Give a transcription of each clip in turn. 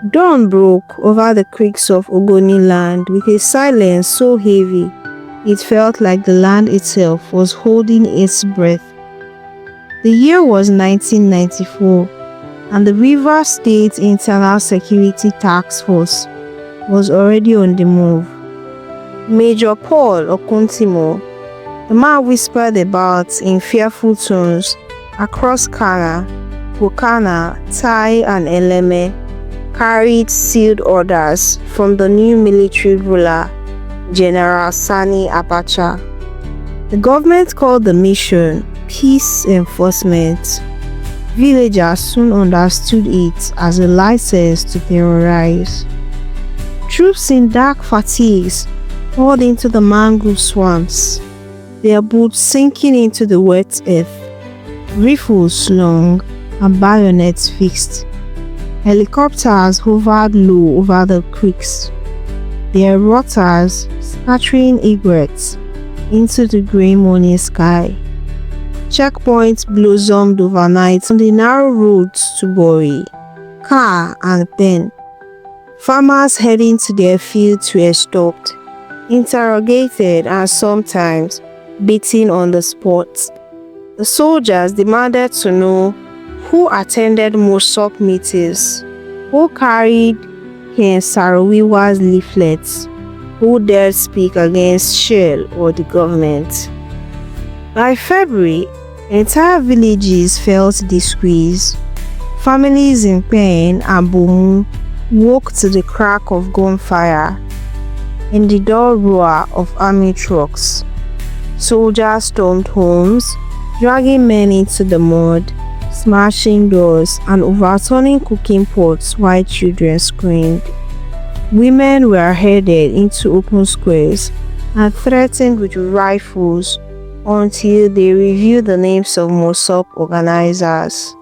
Dawn broke over the creeks of Ogoniland with a silence so heavy it felt like the land itself was holding its breath. The year was 1994, and the Rivers State Internal Security Task Force was already on the move. Major Paul Okuntimo, the man whispered about in fearful tones across Kana, Bukana, Tai and Eleme, carried sealed orders from the new military ruler, General Sani Abacha. The government called the mission Peace Enforcement. Villagers soon understood it as a license to terrorize. Troops in dark fatigues poured into the mangrove swamps, their boots sinking into the wet earth, rifles slung and bayonets fixed. Helicopters hovered low over the creeks, their rotors scattering egrets into the grey morning sky. Checkpoints blossomed overnight on the narrow roads to Bori, and Kpean. Farmers heading to their fields were stopped, interrogated and sometimes beaten on the spot. The soldiers demanded to know who attended MOSOP meetings, who carried Ken Saro-Wiwa's leaflets, who dared speak against Shell or the government. By February, entire villages felt the squeeze. Families in Kpean and Bomu woke to the crack of gunfire and the dull roar of army trucks. Soldiers stormed homes, dragging men into the mud, smashing doors and overturning cooking pots while children screamed. Women were headed into open squares and threatened with rifles until they revealed the names of MOSOP organizers.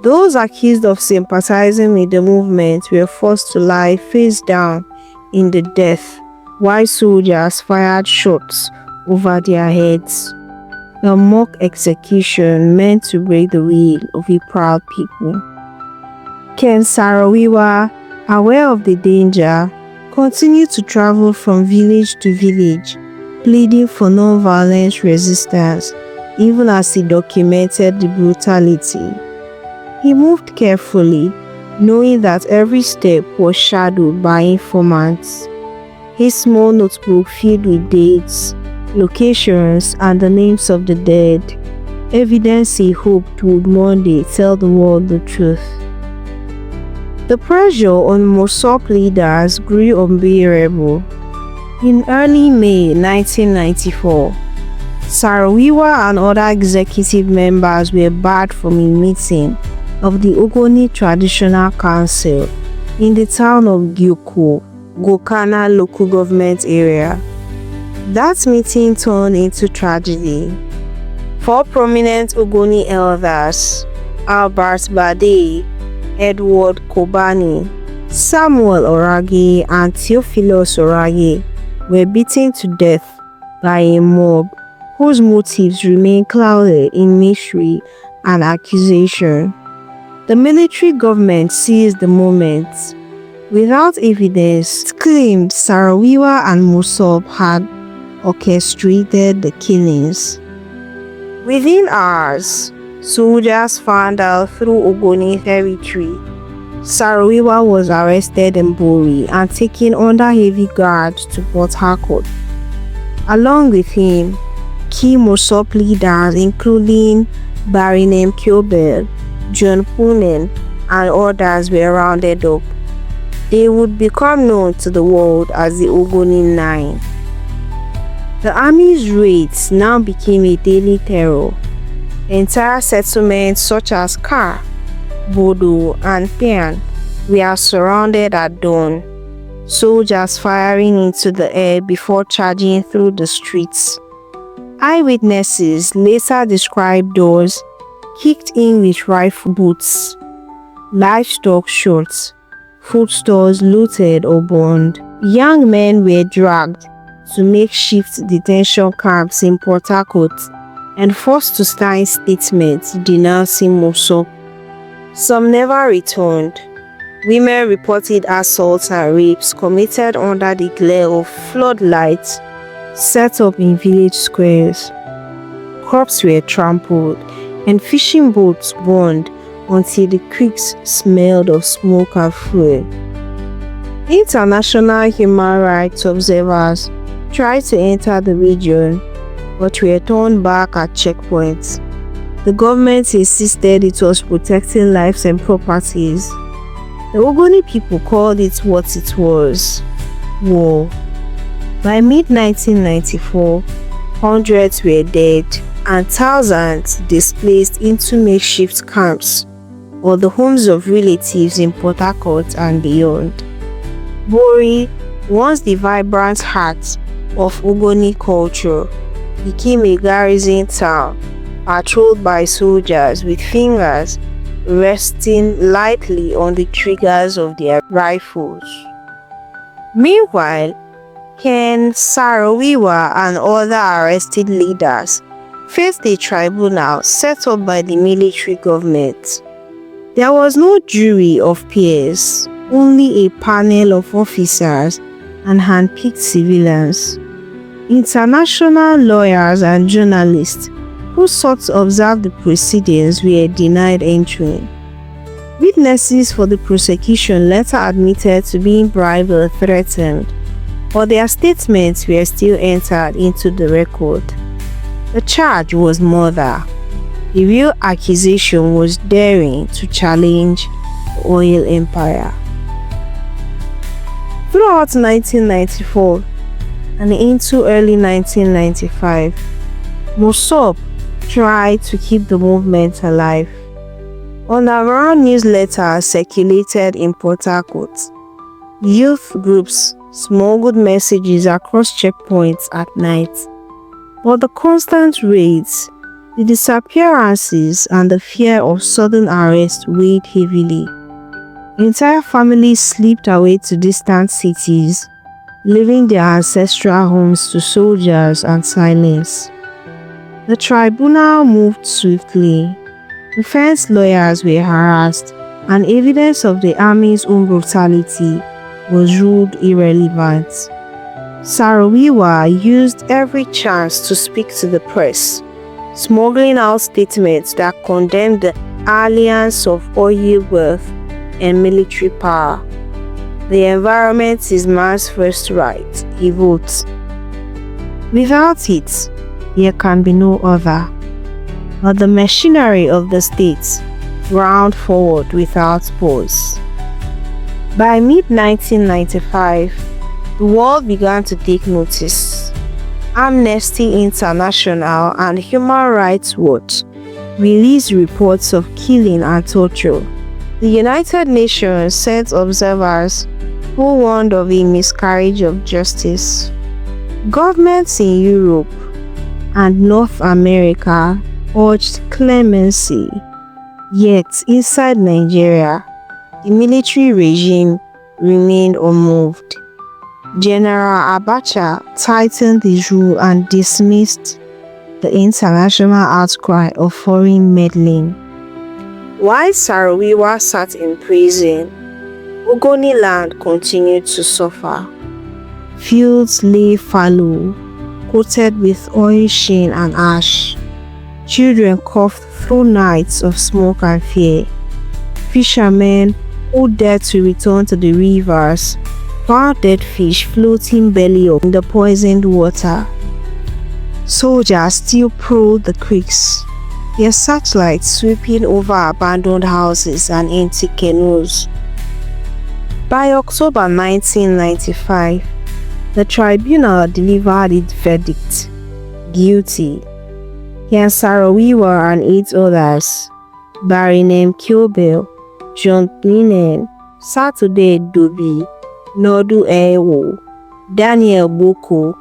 Those accused of sympathizing with the movement were forced to lie face down in the death while soldiers fired shots over their heads. A mock execution meant to break the will of a proud people. Ken Saro-Wiwa, aware of the danger, continued to travel from village to village, pleading for non-violent resistance, even as he documented the brutality. He moved carefully, knowing that every step was shadowed by informants. His small notebook filled with dates, locations, and the names of the dead, evidence he hoped would one day tell the world the truth. The pressure on MOSOP leaders grew unbearable. In early May 1994, Saro-Wiwa and other executive members were barred from a meeting of the Ogoni Traditional Council in the town of Giokoo, Gokana local government area. That meeting turned into tragedy. 4 prominent Ogoni elders, Albert Bade, Edward Kobani, Samuel Orage, and Theophilus Orage, were beaten to death by a mob whose motives remain clouded in mystery and accusation. The military government seized the moment. Without evidence, it claimed Saro-Wiwa and MOSOP had orchestrated the killings. Within hours, soldiers found out through Ogoni territory. Saro-Wiwa was arrested in Bori and taken under heavy guard to Port Harcourt. Along with him, key MOSOP leaders including Barinem Kyobel, John Punen, and others were rounded up. They would become known to the world as the Ogoni Nine. The army's raids now became a daily terror. Entire settlements such as Bodo, and Kpean were surrounded at dawn, soldiers firing into the air before charging through the streets. Eyewitnesses later described doors kicked in with rifle boots, livestock shot, food stores looted or burned. Young men were dragged to makeshift detention camps in Port Harcourt and forced to sign statements denouncing MOSOP. Some never returned. Women reported assaults and rapes committed under the glare of floodlights set up in village squares. Crops were trampled and fishing boats burned until the creeks smelled of smoke and fuel. International human rights observers tried to enter the region but were turned back at checkpoints. The government insisted it was protecting lives and properties. The Ogoni people called it what it was: war. By mid-1994, hundreds were dead and thousands displaced into makeshift camps or the homes of relatives in Port Harcourt and beyond. Bori, once the vibrant heart of Ogoni culture, became a garrison town patrolled by soldiers with fingers resting lightly on the triggers of their rifles. Meanwhile, Ken Saro-Wiwa and other arrested leaders faced a tribunal set up by the military government. There was no jury of peers, only a panel of officers and hand-picked civilians. International lawyers and journalists who sought to observe the proceedings were denied entry. Witnesses for the prosecution later admitted to being bribed or threatened, but their statements were still entered into the record. The charge was murder. The real accusation was daring to challenge the oil empire. Throughout 1994 and into early 1995, MOSOP tried to keep the movement alive. Underground newsletters circulated in Port Harcourt. Youth groups smuggled messages across checkpoints at night. But the constant raids, the disappearances, and the fear of sudden arrest weighed heavily. Entire families slipped away to distant cities, leaving their ancestral homes to soldiers and silence. The tribunal moved swiftly. Defense lawyers were harassed, and evidence of the army's own brutality was ruled irrelevant. Saro-Wiwa used every chance to speak to the press, smuggling out statements that condemned the alliance of oil wealth and military power. The environment is man's first right, he votes. Without it, there can be no other. But the machinery of the state ground forward without pause. By mid-1995, the world began to take notice. Amnesty International and Human Rights Watch released reports of killing and torture. The United Nations sent observers who warned of a miscarriage of justice. Governments in Europe and North America urged clemency. Yet, inside Nigeria, the military regime remained unmoved. General Abacha tightened his rule and dismissed the international outcry of foreign meddling. While Saro-Wiwa sat in prison, Ogoniland continued to suffer. Fields lay fallow, coated with oil sheen and ash. Children coughed through nights of smoke and fear. Fishermen who dared to return to the rivers found dead fish floating belly up in the poisoned water. Soldiers still prowled the creeks, their searchlights sweeping over abandoned houses and empty canoes. By October 1995, the tribunal delivered its verdict: guilty. Ken Saro-Wiwa and 8 others, Bori Kpean, John Kpean, Saturday Dobi, Nodu Ewo, Daniel Boko,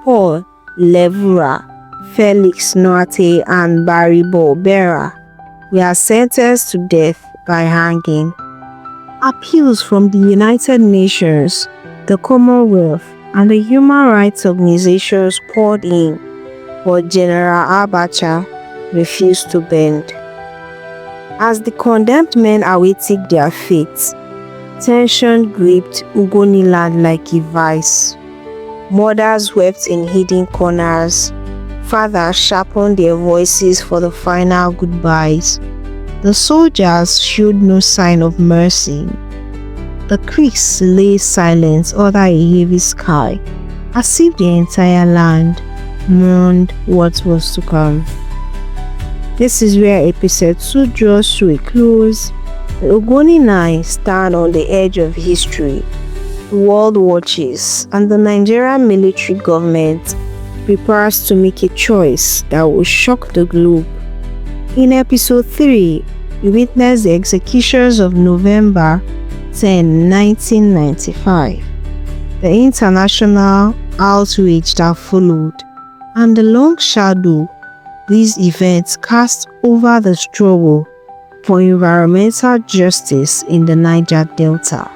Paul Levura, Felix Noate, and Barry Bera were sentenced to death by hanging. Appeals from the United Nations, the Commonwealth, and the human rights organizations poured in, but General Abacha refused to bend. As the condemned men awaited their fate, Tension gripped Ogoniland like a vice. Mothers wept in hidden corners. Fathers sharpened their voices for the final goodbyes. The soldiers showed no sign of mercy. The creeks lay silent under a heavy sky, as if the entire land mourned what was to come. This is where episode 2 draws to a close. The Ogoni Nine stand on the edge of history. The world watches, and the Nigerian military government prepares to make a choice that will shock the globe. In episode 3, we witness the executions of November 10, 1995, the international outrage that followed, and the long shadow these events cast over the struggle for environmental justice in the Niger Delta.